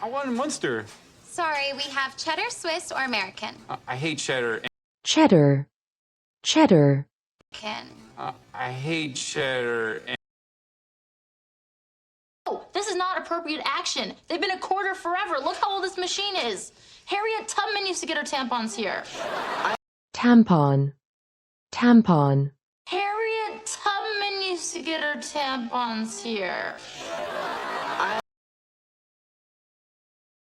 I want a Munster. Sorry, we have cheddar, Swiss, or American. I hate cheddar. cheddar, cheddar, I hate cheddar. Oh, this is not appropriate action. They've been a quarter forever. Look how old this machine is. Harriet Tubman used to get her tampons here. tampon, tampon, Harriet Tubman used to get her tampons here.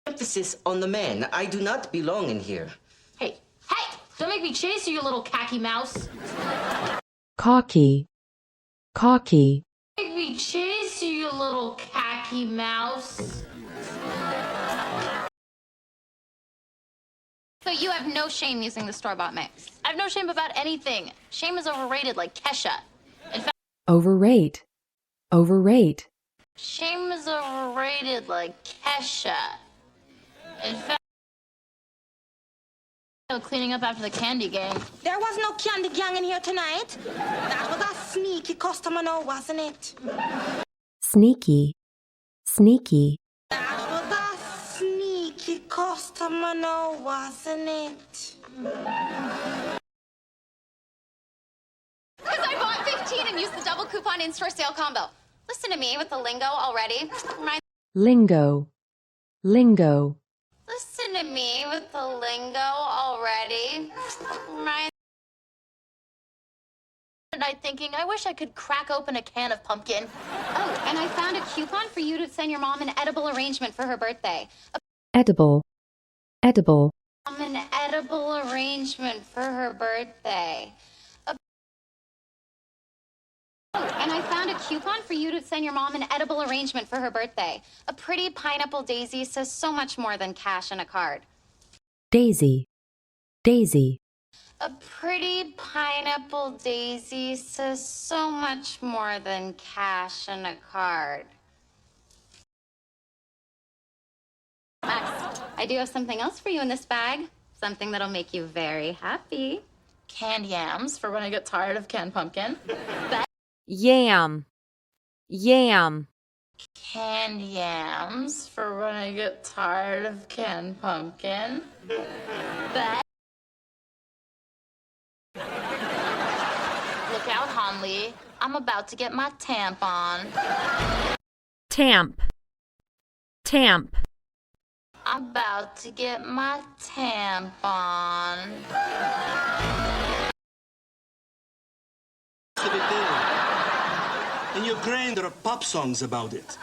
Emphasis on the man. I do not belong in here. Hey, don't make me chase you, you little khaki mouse. cocky, cocky, Make me chase you, you little khaki mouse. So you have no shame using the store-bought mix. I have no shame about anything. Shame is overrated like Kesha. In fact, overrate, overrate, shame is overrated like Kesha. In fact, cleaning up after the candy gang. There was no candy gang in here tonight. That was a sneaky customer now, wasn't it? sneaky, sneaky, That was a sneaky customer now, wasn't it? Because I bought 15 and used the double coupon in-store sale combo. Listen to me with the lingo already. lingo, lingo, Listen to me with the lingo already. Night thinking, I wish I could crack open a can of pumpkin. Oh, and I found a coupon for you to send your mom an edible arrangement for her birthday. edible, edible, An edible arrangement for her birthday. And I found a coupon for you to send your mom an edible arrangement for her birthday. A pretty pineapple daisy says so much more than cash in a card. daisy, daisy, A pretty pineapple daisy says so much more than cash in a card. Max, I do have something else for you in this bag. Something that'll make you very happy. Canned yams for when I get tired of canned pumpkin. Yam, yam, Canned yams for when I get tired of canned pumpkin. Look out, Hanley. I'm about to get my tampon. tamp, tamp, I'm about to get my tampon. To the day. In your grain, there are pop songs about it.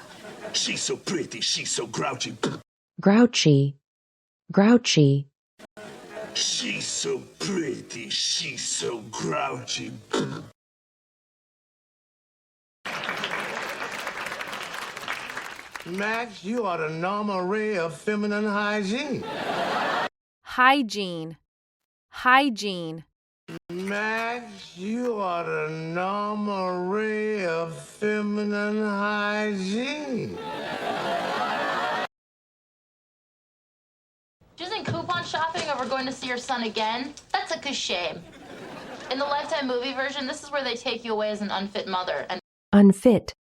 She's so pretty, she's so grouchy. grouchy, grouchy, She's so pretty, she's so grouchy. Max, you are the normal ray of feminine hygiene. hygiene, hygiene, Max, you are the normal ray of feminine hygiene. Choosing coupon shopping over going to see your son again? That's a shame. In the Lifetime movie version, this is where they take you away as an unfit mother. And unfit,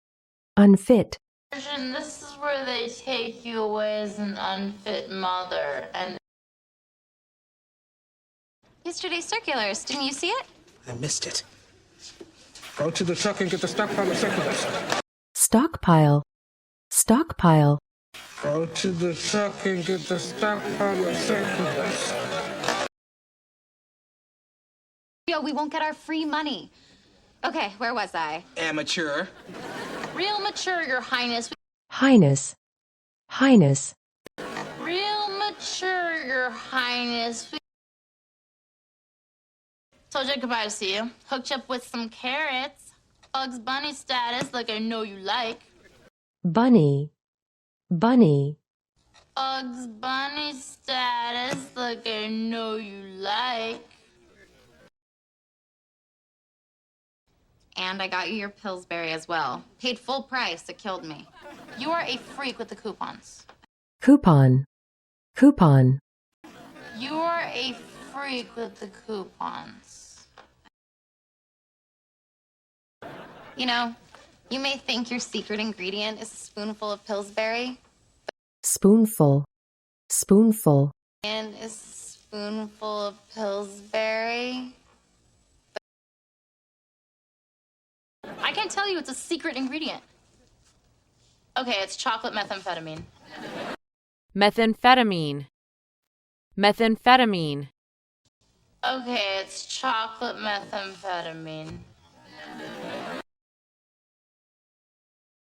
unfit, this is where they take you away as an unfit mother. And Yesterday's circulars, didn't you see it? I missed it. Go to the truck and get the stockpile of circulars. stockpile, stockpile, Go to the truck and get the stockpile of circulars. Yo, we won't get our free money. Okay, where was I? Amateur. real mature, Your Highness. highness, highness, Real mature, Your Highness. Told you goodbye to see you. Hooked you up with some carrots. Bugs Bunny status, like I know you like. bunny, bunny, Bugs Bunny status, like I know you like. And I got you your Pillsbury as well. Paid full price, it killed me. You are a freak with the coupons. coupon, coupon, You are a freak with the coupons. You know, you may think your secret ingredient is a spoonful of Pillsbury, spoonful, spoonful, And a spoonful of Pillsbury. I can't tell you, it's a secret ingredient. Okay, it's chocolate methamphetamine. Methamphetamine. Methamphetamine. Okay, it's chocolate methamphetamine.